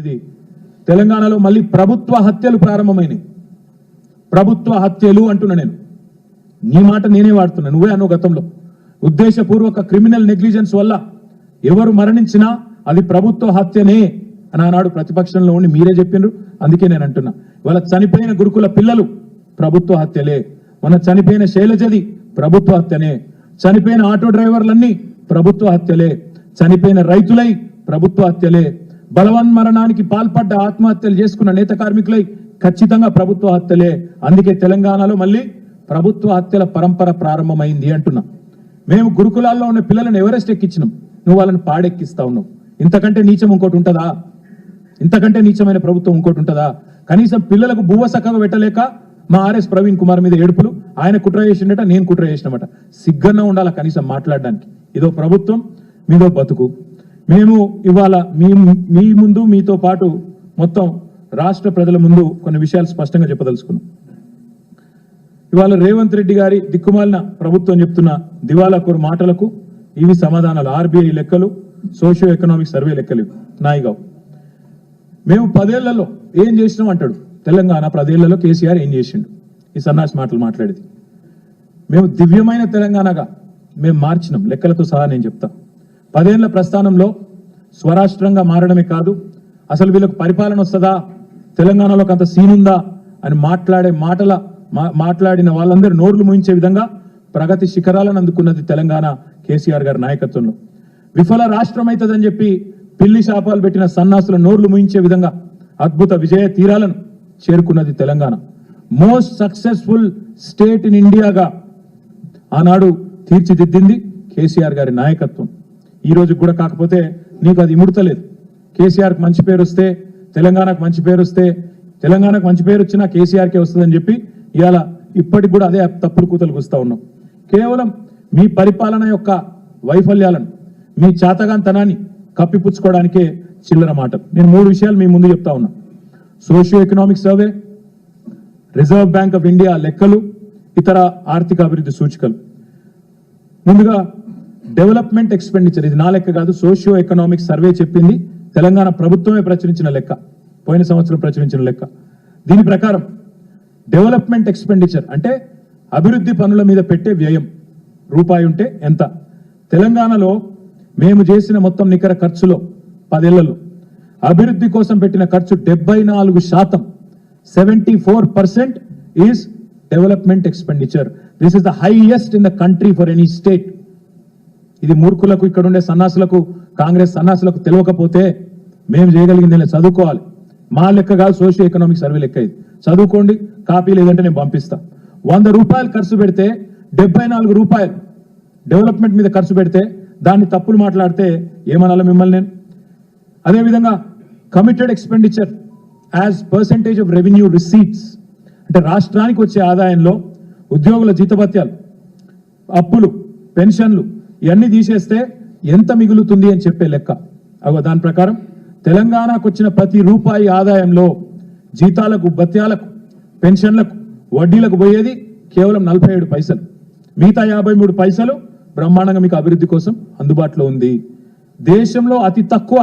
ఇది తెలంగాణలో మళ్ళీ ప్రభుత్వ హత్యలు ప్రారంభమైనాయి. ప్రభుత్వ హత్యలు అంటున్నా నేను, నీ మాట నేనే వాడుతున్నా, నువ్వే అన్నో గతంలో. ఉద్దేశపూర్వక క్రిమినల్ నెగ్లిజెన్స్ వల్ల ఎవరు మరణించినా అది ప్రభుత్వ హత్యనే అని ఆనాడు ప్రతిపక్షంలో ఉండి మీరే చెప్పిండ్రు. అందుకే నేను అంటున్నా, ఇవాళ చనిపోయిన గురుకుల పిల్లలు ప్రభుత్వ హత్యలే, మన చనిపోయిన శైలజది ప్రభుత్వ హత్యనే, చనిపోయిన ఆటో డ్రైవర్లన్నీ ప్రభుత్వ హత్యలే, చనిపోయిన రైతులై ప్రభుత్వ హత్యలే, బలవన్మరణానికి పాల్పడ్డ ఆత్మహత్యలు చేసుకున్న నేత కార్మికులై ఖచ్చితంగా ప్రభుత్వ హత్యలే. అందుకే తెలంగాణలో మళ్ళీ ప్రభుత్వ హత్యల పరంపర ప్రారంభమైంది అంటున్నా. మేము గురుకులాల్లో ఉన్న పిల్లలను ఎవరెస్ట్ ఎక్కించినాం, నువ్వు వాళ్ళని పాడెక్కిస్తా ఉన్నావు. ఇంతకంటే నీచం ఇంకోటి ఉంటుందా? ఇంతకంటే నీచమైన ప్రభుత్వం ఇంకోటి ఉంటుందా? కనీసం పిల్లలకు బువ్వ సక్కగా పెట్టలేక మా ఆర్ఎస్ ప్రవీణ్ కుమార్ మీద ఏడుపులు, ఆయన కుట్ర చేసిండట, నేను కుట్ర చేసినమాట. సిగ్గన్నా ఉండాలా కనీసం మాట్లాడడానికి. ఇదో ప్రభుత్వం, మీదో బతుకు. మేము ఇవాళ మీ ముందు మీతో పాటు మొత్తం రాష్ట్ర ప్రజల ముందు కొన్ని విషయాలు స్పష్టంగా చెప్పదలుచుకున్నాం. ఇవాళ రేవంత్ రెడ్డి గారి దిక్కుమాలిన ప్రభుత్వం చెప్తున్న దివాలాకోరు మాటలకు ఇవి సమాధానాలు. ఆర్బీఐ లెక్కలు, సోషియో ఎకనామిక్ సర్వే లెక్కలు నాయిగావు. మేము 10 ఏళ్లలో ఏం చేసినాం అంటాడు. తెలంగాణ 10 ఏళ్లలో కేసీఆర్ ఏం చేసిండు? ఈ సన్నాసి మాటలు మాట్లాడేది. మేము దివ్యమైన తెలంగాణగా మేము మార్చినాం, లెక్కలతో సహా నేను చెప్తా. 10 ఏళ్ల ప్రస్థానంలో స్వరాష్ట్రంగా మారడమే కాదు, అసలు వీళ్ళకు పరిపాలన వస్తుందా, తెలంగాణలోకి అంత సీనుందా అని మాట్లాడిన వాళ్ళందరూ నోర్లు ముయించే విధంగా ప్రగతి శిఖరాలను అందుకున్నది తెలంగాణ కేసీఆర్ గారి నాయకత్వంలో. విఫల రాష్ట్రం అవుతుందని చెప్పి పిల్లి శాపాలు పెట్టిన సన్నాసుల నోర్లు ముయించే విధంగా అద్భుత విజయ తీరాలను చేరుకున్నది Telangana. Most successful state in ఇండియాగా ఆనాడు తీర్చిదిద్దింది కేసీఆర్ గారి నాయకత్వం. ఈ రోజు కూడా కాకపోతే నీకు అది ఇముడతలేదు. కేసీఆర్కి మంచి పేరు వస్తే, తెలంగాణకు మంచి పేరు వస్తే, తెలంగాణకు మంచి పేరు వచ్చినా కేసీఆర్కే వస్తుందని చెప్పి ఇవాళ ఇప్పటికి కూడా అదే తప్పుడు కూతలు కూస్తా ఉన్నాం. కేవలం మీ పరిపాలన యొక్క వైఫల్యాలను, మీ చాతగాంతనాన్ని కప్పిపుచ్చుకోవడానికే చిల్లర మాటలు. నేను 3 విషయాలు మీ ముందు చెప్తా ఉన్నా. Socio economic survey, reserve bank of India లెక్కలు, ఇతర ఆర్థిక అభివృద్ధి సూచికలు. ముందుగా డెవలప్మెంట్ ఎక్స్పెండిచర్, ఇది నా లెక్క కాదు, సోషియో ఎకనామిక్ సర్వే చెప్పింది, తెలంగాణ ప్రభుత్వమే ప్రచురించిన లెక్క, పోయిన సంవత్సరం ప్రచురించిన లెక్క. దీని ప్రకారం డెవలప్మెంట్ ఎక్స్పెండిచర్ అంటే అభివృద్ధి పనుల మీద పెట్టే వ్యయం రూపాయి ఉంటే ఎంత? తెలంగాణలో మేము చేసిన మొత్తం నికర ఖర్చులో 10 ఏళ్లలో అభివృద్ధి కోసం పెట్టిన ఖర్చు 74%, 74% is development expenditure. This is the highest in the country for any state. ఇది మూర్ఖులకు, ఇక్కడ ఉండే సన్నాసులకు, కాంగ్రెస్ సన్నాసులకు తెలియకపోతే మేము చేయగలిగింది చదువుకోవాలి. మా లెక్క కాదు, సోషియో ఎకనామిక్ సర్వే లెక్క. ఇది చదువుకోండి, కాపీ లేదంటే నేను పంపిస్తా. 100 రూపాయలు ఖర్చు పెడితే 74 రూపాయలు డెవలప్మెంట్ మీద ఖర్చు పెడితే దాన్ని తప్పులు మాట్లాడితే ఏమనాలి మిమ్మల్ని నేను? అదేవిధంగా committed expenditure as percentage of revenue receipts అంటే రాష్ట్రానికి వచ్చే ఆదాయంలో ఉద్యోగుల జీతభత్యాలు, అప్పులు, పెన్షన్లు ఇవన్నీ తీసేస్తే ఎంత మిగులుతుంది అని చెప్పే లెక్క. దాని ప్రకారం తెలంగాణకు వచ్చిన ప్రతి రూపాయి ఆదాయంలో జీతాలకు, భత్యాలకు, పెన్షన్లకు, వడ్డీలకు పోయేది కేవలం 47 పైసలు. మిగతా 53 పైసలు బ్రహ్మాండంగా మీకు అభివృద్ధి కోసం అందుబాటులో ఉంది. దేశంలో అతి తక్కువ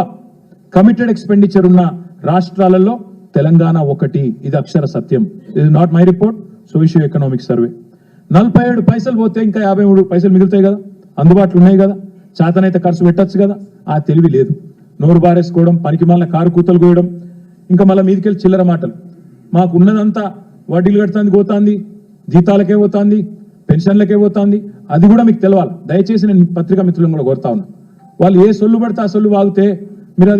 కమిటెడ్ ఎక్స్పెండిచర్ ఉన్న రాష్ట్రాలలో తెలంగాణ ఒకటి. ఇది అక్షర సత్యం. ఇది not my report, socio economic survey. 47 పైసలు పోతే ఇంకా 53 పైసలు మిగులుతాయి కదా, అందుబాటులో ఉన్నాయి కదా, చేతనైతే ఖర్చు పెట్టచ్చు కదా. ఆ తెలివి లేదు. నోరు బారేసుకోవడం, పనికి మళ్ళీ కారు కూతలు కోయడం, ఇంకా మళ్ళీ మీదికెళ్ళి చిల్లర మాటలు. మాకు ఉన్నదంతా వడ్డీలు కడుతుంది పోతుంది, జీతాలకే పోతుంది, పెన్షన్లకే పోతుంది. అది కూడా మీకు తెలవాలి. దయచేసి నేను పత్రికా మిత్రులను కూడా కోరుతా ఉన్నా. వాళ్ళు ఏ సొల్లు పడితే ఆ సొల్లు వాగితే మీరు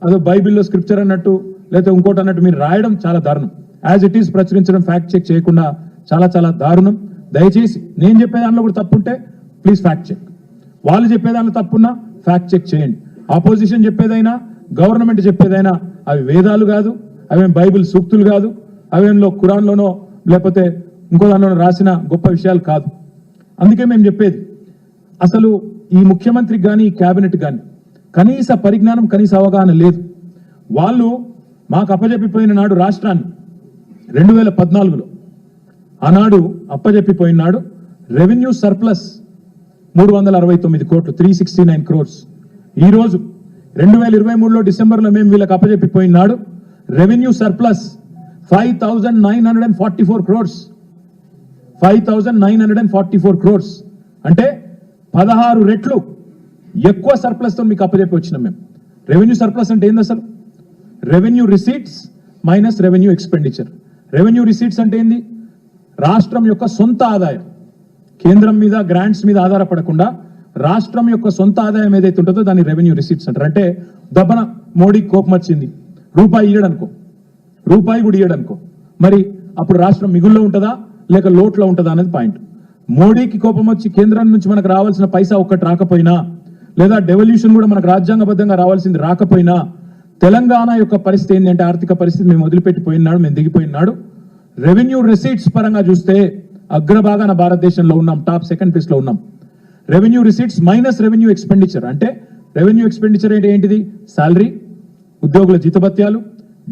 అదో బైబిల్లో స్క్రిప్చర్ అన్నట్టు లేకపోతే ఇంకోటి అన్నట్టు మీరు రాయడం చాలా దారుణం. యాజ్ ఇట్ ఈస్ ప్రచురించడం, ఫ్యాక్ట్ చెక్ చేయకుండా చాలా చాలా దారుణం. దయచేసి నేను చెప్పే దాంట్లో కూడా తప్పుంటే ప్లీజ్ ఫ్యాక్ట్ చెక్. వాళ్ళు చెప్పేదాంట్లో తప్పున్నా ఫ్యాక్ట్ చెక్ చేయండి. ఆపోజిషన్ చెప్పేదైనా, గవర్నమెంట్ చెప్పేదైనా అవి వేదాలు కాదు, అవేం బైబిల్ సూక్తులు కాదు, అవేంలో ఖురాన్లోనో లేకపోతే ఇంకో దానిలోనో రాసిన గొప్ప విషయాలు కాదు. అందుకే మేము చెప్పేది, అసలు ఈ ముఖ్యమంత్రికి కానీ, ఈ క్యాబినెట్ కానీ కనీస పరిజ్ఞానం, కనీస అవగాహన లేదు. వాళ్ళు మాకు అప్పజెప్పిపోయిన నాడు రాష్ట్రాన్ని 2014లో ఆనాడు అప్పజెప్పిపోయిన నాడు రెవెన్యూ సర్ప్లస్ 369 కోట్లు, 369 crores. ఈరోజు 2023లో డిసెంబర్లో మేము వీళ్ళకి అప్పచెప్పిపోయినాడు రెవెన్యూ సర్ప్లస్ 5,944 crores. 5,944 crores అంటే 16 రెట్లు ఎక్కువ సర్ప్లస్ తో మీకు అప్పచెప్పి వచ్చినాం మేము. రెవెన్యూ సర్ప్లస్ అంటే ఏంది అసలు? Revenue receipts minus revenue expenditure. Revenue receipts అంటే ఏంది? రాష్ట్రం యొక్క సొంత ఆదాయం, కేంద్రం మీద గ్రాంట్స్ మీద ఆధారపడకుండా రాష్ట్రం యొక్క సొంత ఆదాయం ఏదైతే ఉంటుందో దాన్ని రెవెన్యూ రిసీట్స్ అంటారు. అంటే దబ్బన మోడీకి కోపం వచ్చింది, రూపాయి ఇయ్యడనుకో, రూపాయి కూడా ఇయ్యడనుకో, మరి అప్పుడు రాష్ట్రం మిగుల్లో ఉంటుందా లేక లోట్లో ఉంటుందా అనేది పాయింట్. మోడీకి కోపం వచ్చి కేంద్రం నుంచి మనకు రావాల్సిన పైసా ఒక్కటి రాకపోయినా, లేదా డెవల్యూషన్ కూడా మనకు రాజ్యాంగబద్ధంగా రావాల్సింది రాకపోయినా, తెలంగాణ యొక్క పరిస్థితి ఏంటంటే ఆర్థిక పరిస్థితి మేము వదిలిపెట్టిపోయినాడు, మేము దిగిపోయినాడు. రెవెన్యూ రిసీట్స్ పరంగా చూస్తే అగ్రభాగాన భారతదేశంలో ఉన్నాం, టాప్ సెకండ్ ప్లేస్ లో ఉన్నాం. Revenue receipts minus revenue expenditure అంటే రెవెన్యూ ఎక్స్పెండిచర్ అంటే ఏంటిది? శాలరీ, ఉద్యోగుల జీతభత్యాలు,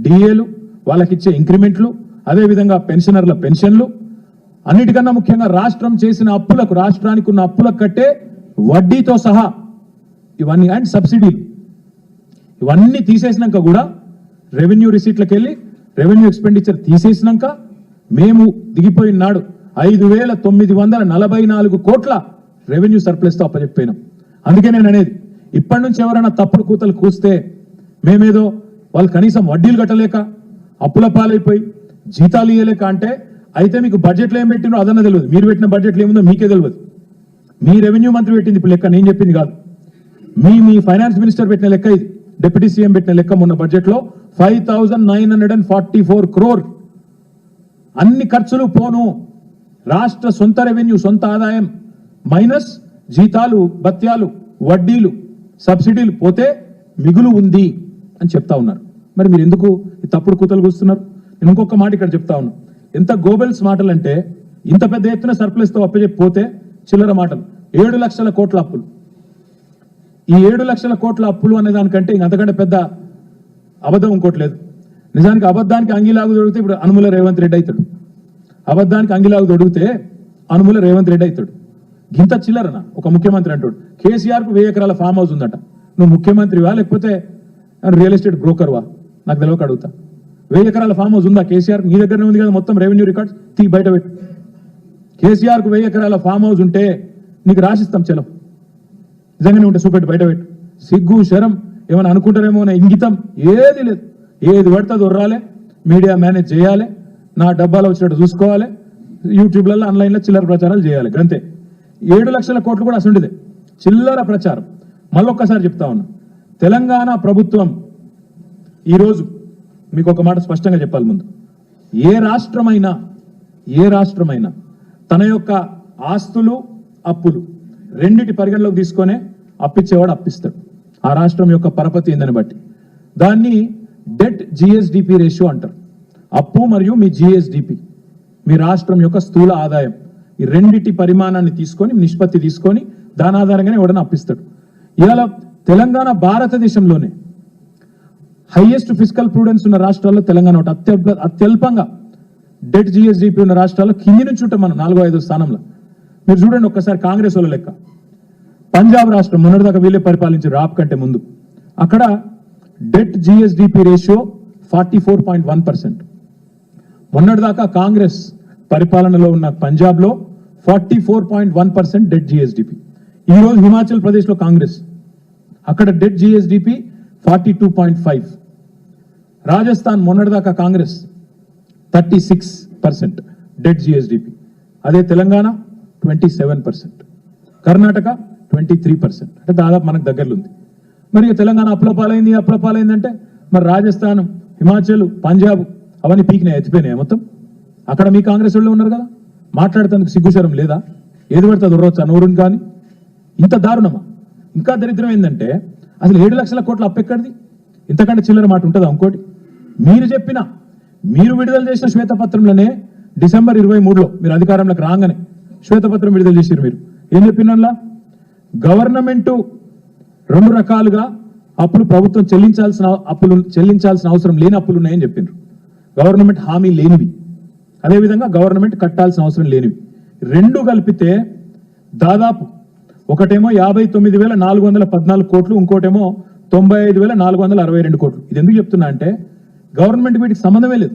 డిఏలు, వాళ్ళకిచ్చే ఇంక్రిమెంట్లు, అదేవిధంగా పెన్షనర్ల పెన్షన్లు, అన్నిటికన్నా ముఖ్యంగా రాష్ట్రం చేసిన అప్పులకు, రాష్ట్రానికి ఉన్న అప్పులకు కట్టే వడ్డీతో సహా ఇవన్నీ, అండ్ సబ్సిడీలు, ఇవన్నీ తీసేసినాక కూడా రెవెన్యూ రిసీట్లకు వెళ్ళి రెవెన్యూ ఎక్స్పెండిచర్ తీసేసినాక మేము దిగిపోయినాడు 5,944 కోట్ల రెవెన్యూ సర్ప్లస్ తో అప్పచెప్పినాం. అందుకే నేను అనేది, ఇప్పటి నుంచి ఎవరైనా తప్పుడు కూతలు కూస్తే మేమేదో వాళ్ళు కనీసం వడ్డీలు కట్టలేక అప్పుల పాలైపోయి జీతాలు ఇవ్వలేక అంటే, అయితే మీకు బడ్జెట్లో ఏం పెట్టినో అదన్నా తెలియదు, మీరు పెట్టిన బడ్జెట్లో ఏముందో మీకే తెలియదు. మీ రెవెన్యూ మంత్రి పెట్టింది ఇప్పుడు లెక్క, నేను చెప్పింది కాదు. మీ ఫైనాన్స్ మినిస్టర్ పెట్టిన లెక్క ఇది, డిప్యూటీ సీఎం పెట్టిన లెక్క. మొన్న బడ్జెట్లో 5,944 crore అన్ని ఖర్చులు పోను, రాష్ట్ర సొంత రెవెన్యూ, సొంత ఆదాయం మైనస్ జీతాలు, భత్యాలు, వడ్డీలు, సబ్సిడీలు పోతే మిగులు ఉంది అని చెప్తా ఉన్నారు. మరి మీరు ఎందుకు ఈ తప్పుడు కూతలు కూస్తున్నారు? నేను ఇంకొక మాట ఇక్కడ చెప్తా ఉన్నా, ఎంత గోబెల్స్ మాటలు అంటే, ఇంత పెద్ద ఎత్తున సర్ప్లస్ తో అప్పచెప్పిపోతే చిల్లర మాటలు. 7 లక్షల కోట్ల అప్పులు. ఈ 7 లక్షల కోట్ల అప్పులు అనే దానికంటే అంతకంటే పెద్ద అబద్ధం ఇంకోటి లేదు. నిజానికి అబద్ధానికి అంగిలాగు దొరికితే ఇప్పుడు అనుముల రేవంత్ రెడ్డి అవుతాడు. అబద్ధానికి అంగిలాగు దొరికితే అనుముల రేవంత్ రెడ్డి అవుతాడు. గింత చిల్లరనా ఒక ముఖ్యమంత్రి అంటాడు? కేసీఆర్కు 1000 ఎకరాల ఫామ్ హౌస్ ఉందట. నువ్వు ముఖ్యమంత్రివా లేకపోతే రియల్ ఎస్టేట్ బ్రోకర్వా? నాకు తెలియక అడుగుతా. 1000 ఎకరాల ఫామ్ హౌస్ ఉందా కేసీఆర్? నీ దగ్గరనే ఉంది కదా మొత్తం రెవెన్యూ రికార్డ్స్, తీ బయట పెట్టు. కేసీఆర్కు 1000 ఎకరాల ఫామ్ హౌస్ ఉంటే నీకు రాసిస్తాం, చలో నిజంగానే ఉంటే చూపెట్టు, బయట పెట్టు. సిగ్గు శరం ఏమైనా అనుకుంటారేమో అనే ఇంగితం ఏది లేదు. ఏది పడితే అది ఉర్రాలే, మీడియా మేనేజ్ చేయాలి, నా డబ్బాలో వచ్చినట్టు చూసుకోవాలి, యూట్యూబ్లలో ఆన్లైన్లో చిల్లర ప్రచారాలు చేయాలి, అంతే. 7 లక్షల కోట్లు కూడా అసలుంటిదే చిల్లర ప్రచారం. మళ్ళొక్కసారి చెప్తా ఉన్నా, తెలంగాణ ప్రభుత్వం ఈరోజు మీకు ఒక మాట స్పష్టంగా చెప్పాలి. ముందు ఏ రాష్ట్రమైనా తన యొక్క ఆస్తులు, అప్పులు రెండిటి పరిగణలోకి తీసుకొనే అప్పిచ్చేవాడు అప్పిస్తాడు. ఆ రాష్ట్రం యొక్క పరపతి ఏందని బట్టి దాన్ని డెట్ జిఎస్డిపి రేషియో అంటారు. అప్పు మరియు మీ జిఎస్డిపి, మీ రాష్ట్రం యొక్క స్థూల ఆదాయం, ఈ రెండిటి పరిమాణాన్ని తీసుకొని, నిష్పత్తి తీసుకొని దాని ఆధారంగానే ఎవడన్నా అప్పిస్తాడు. ఇవాళ తెలంగాణ భారతదేశంలోనే హైయెస్ట్ ఫిజికల్ ప్రూడెన్స్ ఉన్న రాష్ట్రాల్లో తెలంగాణ ఒకటి. అత్యల్పంగా డెట్ జిఎస్డిపి ఉన్న రాష్ట్రాల్లో కింది నుంచి ఉంటాం మనం 4వ-5వ స్థానంలో. మీరు చూడండి ఒక్కసారి కాంగ్రెస్ వాళ్ళ లెక్క. పంజాబ్ రాష్ట్రం మొన్నటిదాకా వీళ్ళే పరిపాలించారు రాప్ కంటే ముందు. అక్కడ డెట్ జిఎస్డిపి రేషియో 44.1%. మొన్నటిదాకా కాంగ్రెస్ పరిపాలనలో ఉన్న పంజాబ్లో 44.1% డెట్ జిఎస్డిపి. ఈరోజు హిమాచల్ ప్రదేశ్లో కాంగ్రెస్, అక్కడ డెట్ జిఎస్డిపి 42.5. రాజస్థాన్ మొన్నటిదాకా కాంగ్రెస్ 36% డెట్ జిఎస్డిపి. అదే తెలంగాణ 27%, కర్ణాటక 23%. అంటే దాదాపు మనకు దగ్గరలో ఉంది. మరి తెలంగాణ అప్లపాలైందంటే మరి రాజస్థాన్, హిమాచల్, పంజాబ్ అవన్నీ పీకినాయి, ఎత్తిపోయినాయి మొత్తం. అక్కడ మీ కాంగ్రెస్ వాళ్ళు ఉన్నారు కదా, మాట్లాడుతందుకు సిగ్గుశరం లేదా? ఏది పడితే అది ఉర్రొచ్చా నోరుని? కానీ ఇంత దారుణమా? ఇంకా దరిద్రం ఏంటంటే అసలు 7 లక్షల కోట్ల అప్పు ఎక్కడిది? ఇంతకంటే చిల్లర మాట ఉంటుందా? ఇంకోటి, మీరు విడుదల చేసిన శ్వేతపత్రంలోనే డిసెంబర్ 23లో మీరు అధికారంలోకి రాగానే శ్వేతపత్రం విడుదల చేశారు. మీరు ఏం చెప్పినలా? గవర్నమెంట్ 2 రకాలుగా అప్పులు, ప్రభుత్వం చెల్లించాల్సిన అవసరం లేని అప్పులు ఉన్నాయని చెప్పిండ్రు. గవర్నమెంట్ హామీ లేనివి, అదేవిధంగా గవర్నమెంట్ కట్టాల్సిన అవసరం లేనివి. 2 కలిపితే దాదాపు ఒకటేమో 59,414 కోట్లు, ఇంకోటేమో 95,462 కోట్లు. ఇది ఎందుకు చెప్తున్నా అంటే గవర్నమెంట్ వీటికి సంబంధమే లేదు.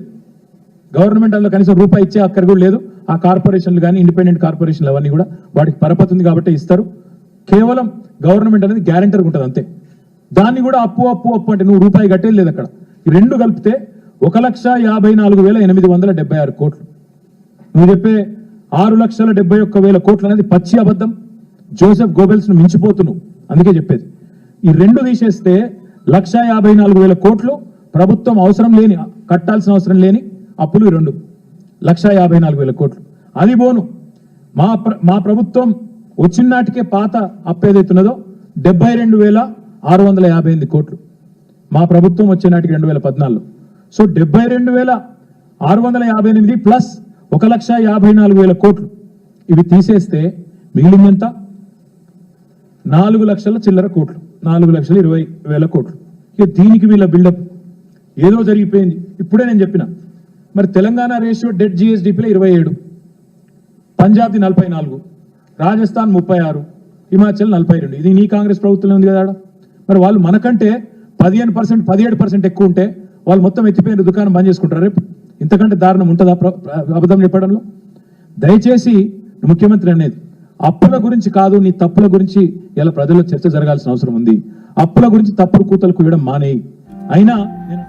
గవర్నమెంట్ అందులో కనీసం రూపాయి ఇచ్చే అక్కర కూడా లేదు. ఆ కార్పొరేషన్లు కానీ ఇండిపెండెంట్ కార్పొరేషన్లు అవన్నీ కూడా వాటికి పరపతి ఉంది కాబట్టి ఇస్తారు. కేవలం గవర్నమెంట్ అనేది గ్యారెంటర్ ఉంటుంది అంతే. దాన్ని కూడా అప్పు అప్పు అప్పు అంటే నువ్వు రూపాయి కట్టేది లేదు అక్కడ. ఈ రెండు కలిపితే 1,54,876 కోట్లు. నువ్వు చెప్పే 6,71,000 కోట్లు అనేది పచ్చి అబద్ధం. జోసెఫ్ గోబెల్స్ ను మించిపోతున్నావు. అందుకే చెప్పేది ఈ రెండు తీసేస్తే 1,54,000 కోట్లు ప్రభుత్వం అవసరం లేని కట్టాల్సిన అవసరం లేని అప్పులు. ఈ రెండు 1,54,000 కోట్లు. అది పోను మా ప్రభుత్వం వచ్చిన నాటికే పాత అప్పు ఏదైతున్నదో 72,658 కోట్లు. మా ప్రభుత్వం వచ్చే నాటికి 2014. సో 72,658 ప్లస్ 1,54,000 కోట్లు ఇవి తీసేస్తే మిగిలిందంతా 4 లక్షల చిల్లర కోట్లు, 4,20,000 కోట్లు. ఇక దీనికి వీళ్ళ బిల్డప్ ఏదో జరిగిపోయింది. ఇప్పుడే నేను చెప్పిన మరి తెలంగాణ రేషియో డెట్ జిఎస్డిపిలో 27, పంజాబ్ది 44, రాజస్థాన్ 36, హిమాచల్ 42. ఇది నీ కాంగ్రెస్ ప్రభుత్వంలో ఉంది కదా. మరి వాళ్ళు మనకంటే 15%, 17% ఎక్కువ ఉంటే వాళ్ళు మొత్తం ఎత్తిపోయిన దుకాణం బంద్ చేసుకుంటారు రేపు. ఇంతకంటే దారుణం ఉంటుందా అబద్ధం చెప్పడంలో? దయచేసి ముఖ్యమంత్రి అనేది అప్పుల గురించి కాదు, నీ తప్పుల గురించి ఇలా ప్రజల్లో చర్చ జరగాల్సిన అవసరం ఉంది. అప్పుల గురించి తప్పుడు కూతలు కూయడం మానేయి. అయినా నేను